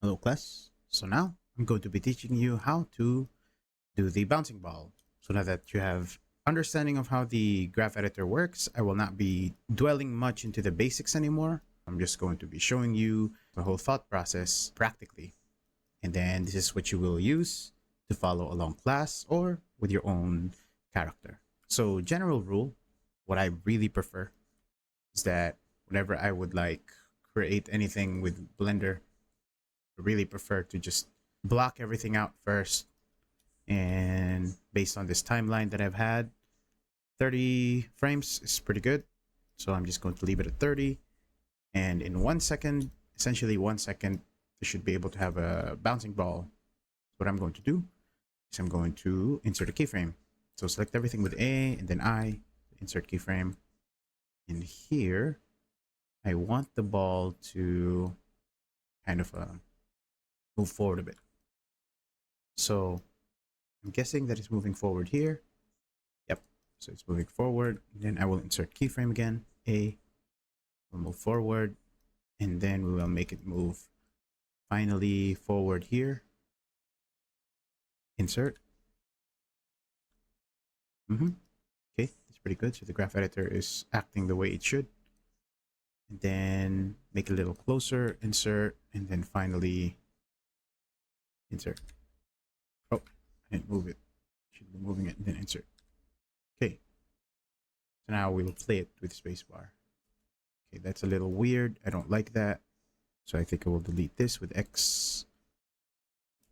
Hello class. So now I'm going to be teaching you how to do the bouncing ball. So now that you have understanding of how the graph editor works, I will not be dwelling much into the basics anymore. I'm just going to be showing you the whole thought process practically. And then this is what you will use to follow along class or with your own character. So general rule, what I really prefer is that whenever I would like create anything with Blender, really prefer to just block everything out first. And based on this timeline that I've had, 30 frames is pretty good. So I'm just going to leave it at 30. And in 1 second, essentially 1 second, you should be able to have a bouncing ball. What I'm going to do is I'm going to insert a keyframe. So select everything with A and then I, insert keyframe. And here, I want the ball to kind of move forward a bit. So I'm guessing that it's moving forward here. Yep. So it's moving forward. And then I will insert keyframe again. A will move forward. And then we will make it move finally forward here. Insert. Okay, that's pretty good. So the graph editor is acting the way it should. And then make it a little closer, insert, and then finally insert. Oh, I didn't move it. Should be moving it and then insert. Okay. So now we will play it with spacebar. Okay, that's a little weird. I don't like that. So I think I will delete this with X.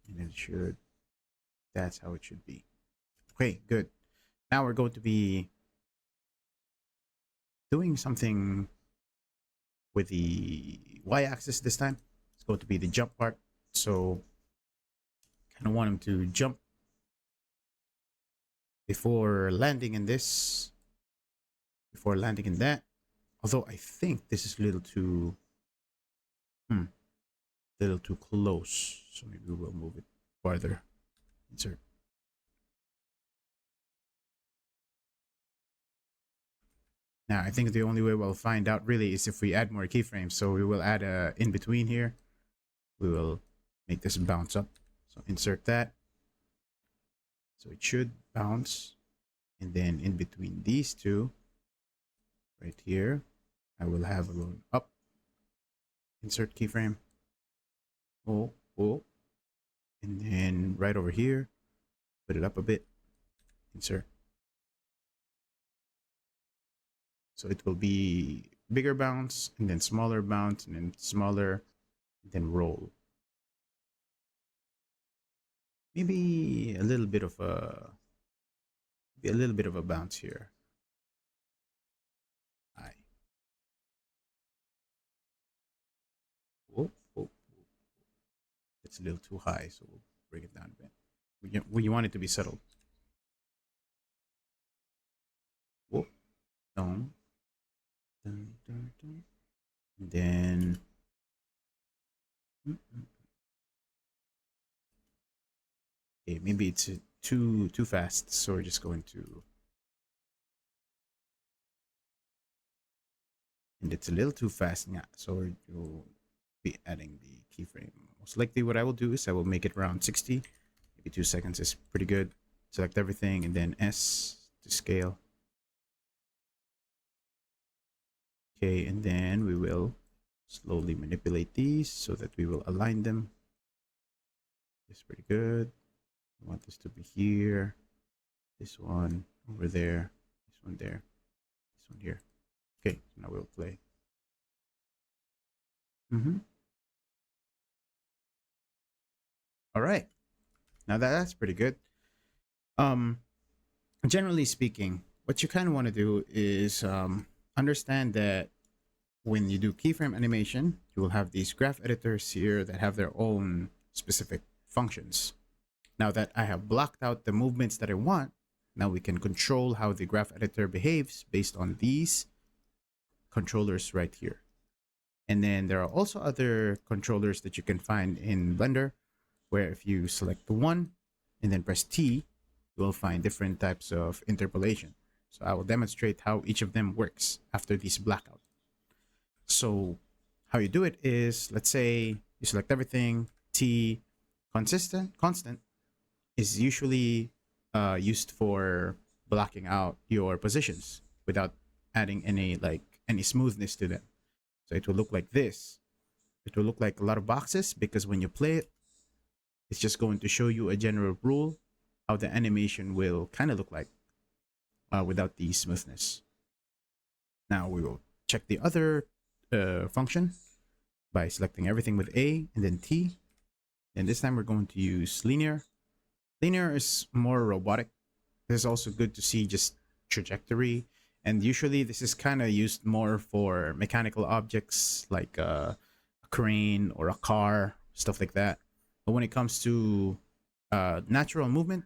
And it should, that's how it should be. Okay, good. Now we're going to be doing something with the Y-axis this time. It's going to be the jump part. So kind of want him to jump before landing in this, before landing in that. Although I think this is a little too, close. So maybe we'll move it farther. Insert. Now, I think the only way we'll find out really is if we add more keyframes. So we will add a in between here. We will make this bounce up. So insert that. So it should bounce. And then in between these two, right here, I will have a going up. Insert keyframe. Oh. And then right over here, put it up a bit. Insert. So it will be bigger bounce and then smaller bounce and then smaller and then roll. Maybe a little bit of a bounce here. Oh. It's a little too high, so we'll bring it down a bit. We want it to be settled. Whoop. Down. And then okay, maybe it's too fast, so we're just going to, and it's a little too fast now, so we'll be adding the keyframe. Most likely what I will do is I will make it around 60. Maybe 2 seconds is pretty good. Select everything and then S to scale. Okay, and then we will slowly manipulate these so that we will align them. It's pretty good. I want this to be here. This one over there. This one there. This one here. Okay, so now we'll play. All right. Now that's pretty good. Generally speaking, what you kind of want to do is understand that when you do keyframe animation, you will have these graph editors here that have their own specific functions. Now that I have blocked out the movements that I want, now we can control how the graph editor behaves based on these controllers right here. And then there are also other controllers that you can find in Blender, where if you select the one and then press T, you will find different types of interpolation. So I will demonstrate how each of them works after this blackout. So how you do it is, let's say you select everything, T constant is usually used for blocking out your positions without adding any smoothness to them. So it will look like this. It will look like a lot of boxes because when you play it, it's just going to show you a general rule how the animation will kind of look like without the smoothness. Now we will check the other function by selecting everything with A and then T. And this time we're going to use linear. Linear is more robotic. This is also good to see just trajectory. And usually this is kind of used more for mechanical objects like a crane or a car, stuff like that. But when it comes to natural movement,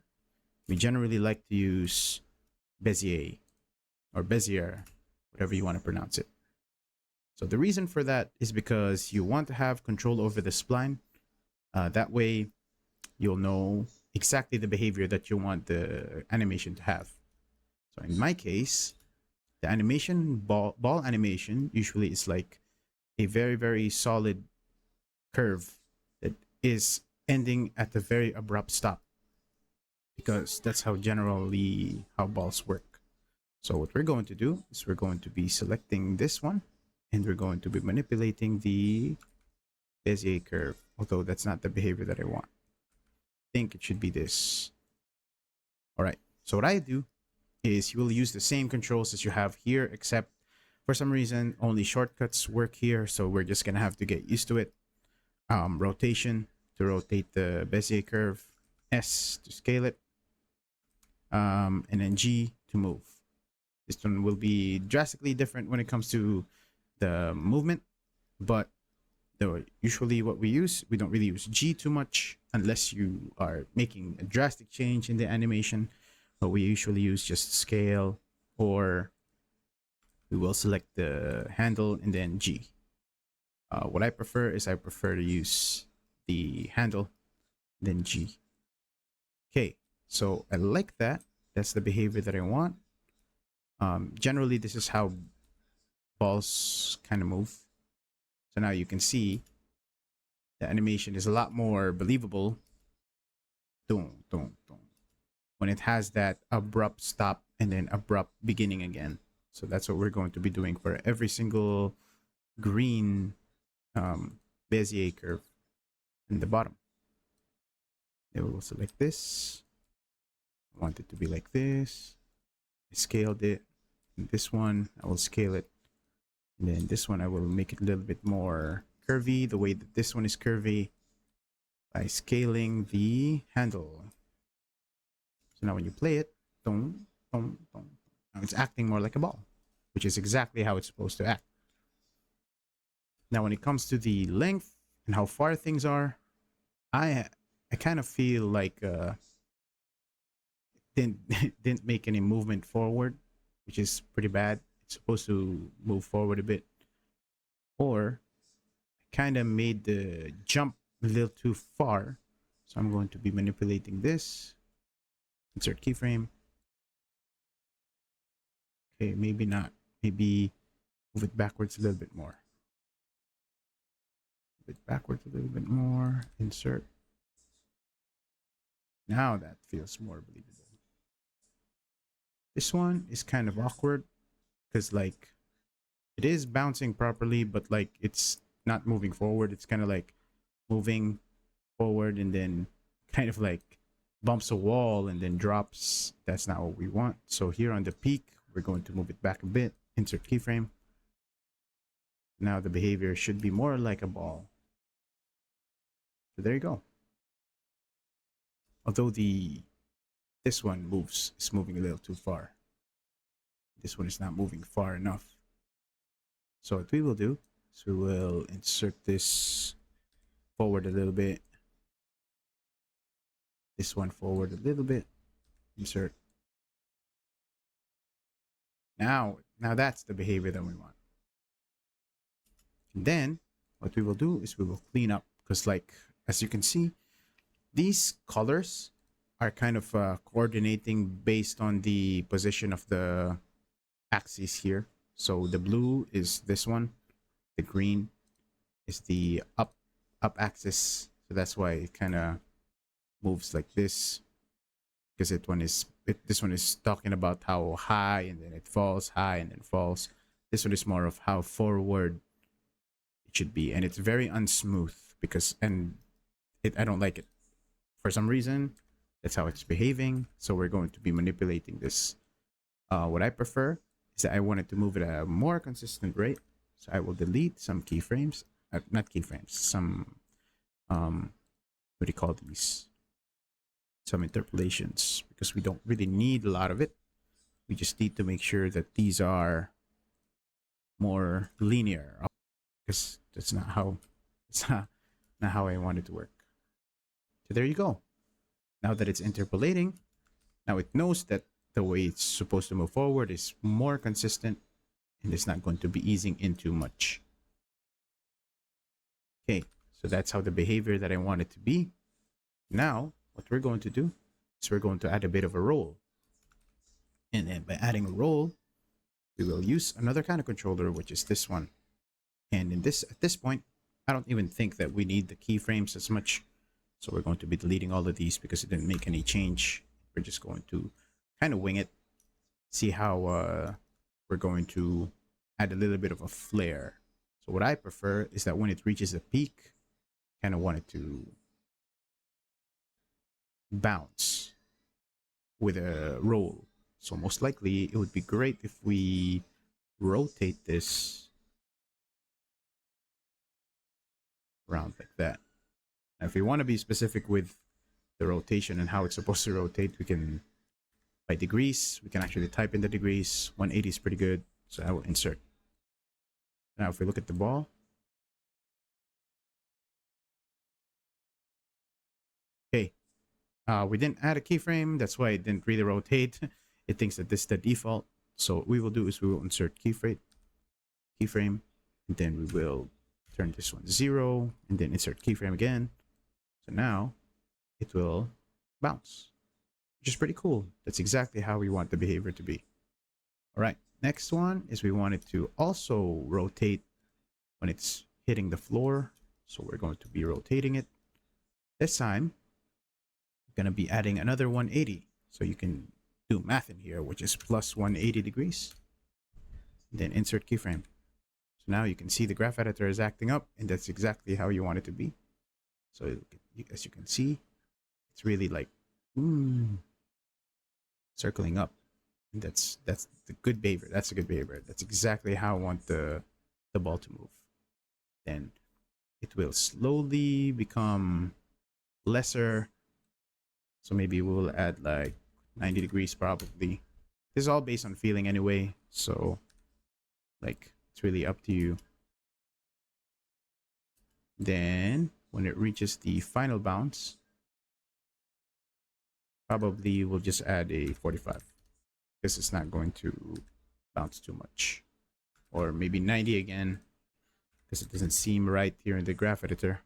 we generally like to use Bezier or Bezier, whatever you want to pronounce it. So the reason for that is because you want to have control over the spline. That way, you'll know exactly the behavior that you want the animation to have. So in my case, the animation, ball animation, usually is like a very, very solid curve that is ending at a very abrupt stop. Because that's how generally how balls work. So what we're going to do is we're going to be selecting this one and we're going to be manipulating the Bezier curve, although that's not the behavior that I want. I think it should be this. All right, so what I do is you will use the same controls as you have here, except for some reason only shortcuts work here, so we're just gonna have to get used to it. Rotation to rotate the Bezier curve, S to scale it, and then G to move. This one will be drastically different when it comes to the movement, but usually what we don't really use G too much unless you are making a drastic change in the animation, but we usually use just scale, or we will select the handle and then G. What I prefer is I prefer to use the handle then G. Okay, so I like that. That's the behavior that I want. Generally this is how balls kind of move. So now you can see the animation is a lot more believable when it has that abrupt stop and then abrupt beginning again. So that's what we're going to be doing for every single green Bezier curve in the bottom. Then we will select this. I want it to be like this. I scaled it. And this one, I will scale it. And then this one, I will make it a little bit more curvy, the way that this one is curvy, by scaling the handle. So now when you play it, now it's acting more like a ball, which is exactly how it's supposed to act. Now when it comes to the length and how far things are, I kind of feel like didn't make any movement forward, which is pretty bad. It's supposed to move forward a bit, or kind of made the jump a little too far. So I'm going to be manipulating this. Insert keyframe. Okay, maybe not. Maybe move it backwards a little bit more. Move it backwards a little bit more. Insert. Now that feels more believable. This one is kind of awkward because like it is bouncing properly, but like it's not moving forward. It's kind of like moving forward and then kind of like bumps a wall and then drops. That's not what we want. So here on the peak, we're going to move it back a bit. Insert keyframe. Now the behavior should be more like a ball. So there you go. Although this one is moving a little too far. This one is not moving far enough. So what we will do is we will insert this forward a little bit. This one forward a little bit. Insert. Now that's the behavior that we want. And then what we will do is we will clean up, because like as you can see, these colors are kind of coordinating based on the position of the axis here. So the blue is this one, the green is the up axis, So that's why it kind of moves like this, because this one is talking about how high and then it falls, high and then falls. This one is more of how forward it should be, and it's very unsmooth I don't like it for some reason. That's how it's behaving. So we're going to be manipulating this. What I prefer is that I want it to move at a more consistent rate. So I will delete some keyframes, not keyframes, some what do you call these? Some interpolations, because we don't really need a lot of it. We just need to make sure that these are more linear, because that's not how not how I want it to work. So there you go. Now that it's interpolating, now it knows that the way it's supposed to move forward is more consistent and it's not going to be easing in too much. Okay, so that's how the behavior that I want it to be. Now, what we're going to do is we're going to add a bit of a roll. And then by adding a roll, we will use another kind of controller, which is this one. And at this point, I don't even think that we need the keyframes as much. So we're going to be deleting all of these because it didn't make any change. We're just going to kind of wing it, see how we're going to add a little bit of a flare. So what I prefer is that when it reaches a peak, kind of want it to bounce with a roll. So most likely it would be great if we rotate this around like that. Now, if we want to be specific with the rotation and how it's supposed to rotate, we can, by degrees, we can actually type in the degrees. 180 is pretty good, so I will insert. Now, if we look at the ball, okay, we didn't add a keyframe, that's why it didn't really rotate. It thinks that this is the default. So what we will do is we will insert keyframe, and then we will turn this one 0, and then insert keyframe again. So now it will bounce, which is pretty cool. That's exactly how we want the behavior to be. All right, next one is we want it to also rotate when it's hitting the floor. So we're going to be rotating it. This time, we're going to be adding another 180. So you can do math in here, which is plus 180 degrees. Then insert keyframe. So now you can see the graph editor is acting up, and that's exactly how you want it to be. So as you can see, it's really like circling up. And that's the good behavior. That's a good behavior. That's exactly how I want the ball to move. Then it will slowly become lesser. So maybe we'll add like 90 degrees probably. This is all based on feeling anyway. So like it's really up to you. Then when it reaches the final bounce, probably we'll just add a 45. Because it's not going to bounce too much. Or maybe 90 again, because it doesn't seem right here in the graph editor.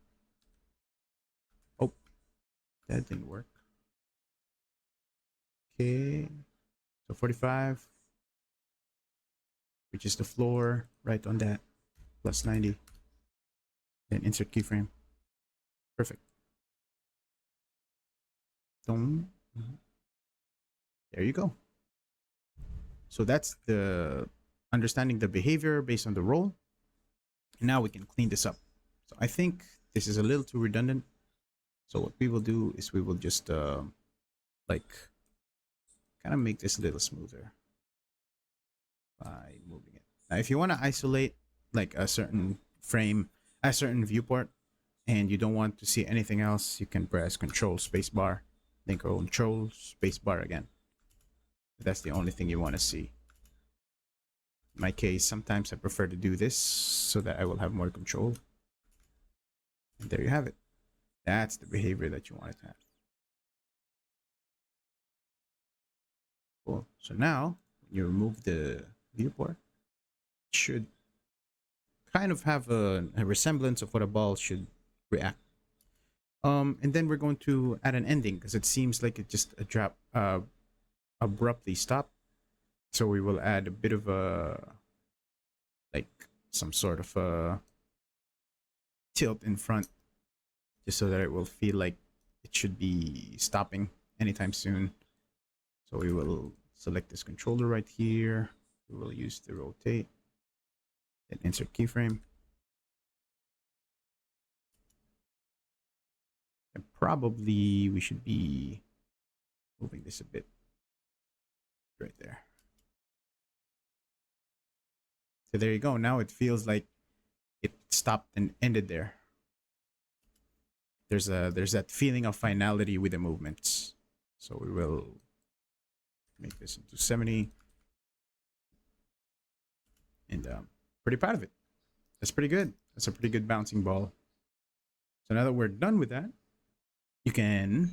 Oh, that didn't work. Okay, so 45 reaches the floor right on that, plus 90. Then insert keyframe. Perfect. There you go. So that's the understanding the behavior based on the role. And now we can clean this up. So I think this is a little too redundant. So what we will do is we will just like kind of make this a little smoother by moving it. Now, if you want to isolate like a certain frame, a certain viewport, and you don't want to see anything else, you can press Control Spacebar, then Control Spacebar again. That's the only thing you want to see. In my case, sometimes I prefer to do this so that I will have more control. And there you have it. That's the behavior that you want to have. Cool. So now, when you remove the viewport, it should kind of have a resemblance of what a ball should react. And then we're going to add an ending because it seems like it just abruptly stopped. So we will add a bit of a like some sort of a tilt in front just so that it will feel like it should be stopping anytime soon. So we will select this controller right here. We will use the rotate and insert keyframe. And probably we should be moving this a bit right there. So there you go. Now it feels like it stopped and ended there. There's that feeling of finality with the movements. So we will make this into 70. And pretty proud of it. That's pretty good. That's a pretty good bouncing ball. So now that we're done with that, you can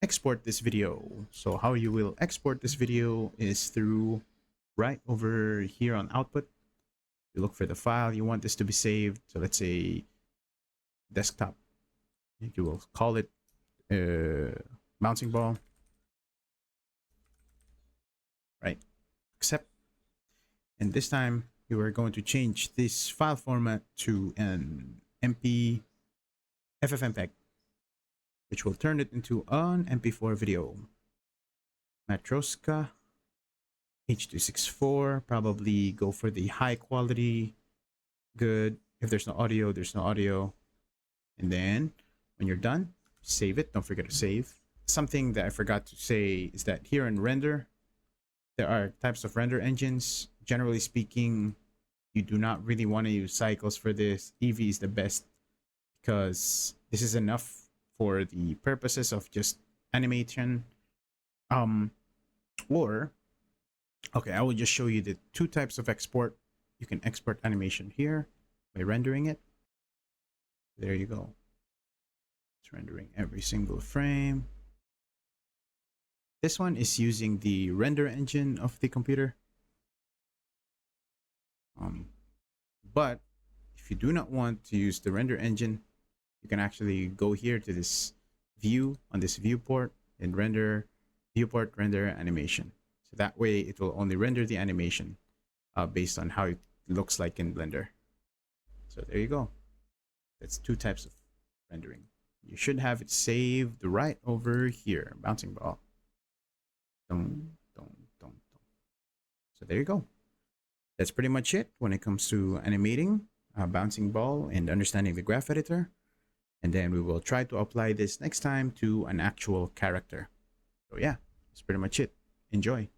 export this video. So how you will export this video is through right over here on output. You look for the file you want this to be saved. So let's say desktop. You will call it bouncing ball. Right. Accept. And this time you are going to change this file format to an MP FFmpeg, which will turn it into an MP4 video. Matroska H.264. Probably go for the high quality. Good. If there's no audio, there's no audio. And then when you're done, save it. Don't forget to save. Something that I forgot to say is that here in render, there are types of render engines. Generally speaking, you do not really want to use cycles for this. Eevee is the best because this is enough for the purposes of just animation. Or okay, I will just show you the two types of export. You can export animation here by rendering it. There you go. It's rendering every single frame. This one is using the render engine of the computer. But if you do not want to use the render engine, you can actually go here to this view on this viewport and render viewport render animation. So that way it will only render the animation based on how it looks like in Blender. So there you go. That's two types of rendering. You should have it saved right over here. Bouncing ball. Dun, dun, dun, dun. So there you go. That's pretty much it when it comes to animating a bouncing ball and understanding the graph editor. And then we will try to apply this next time to an actual character. So yeah, that's pretty much it. Enjoy.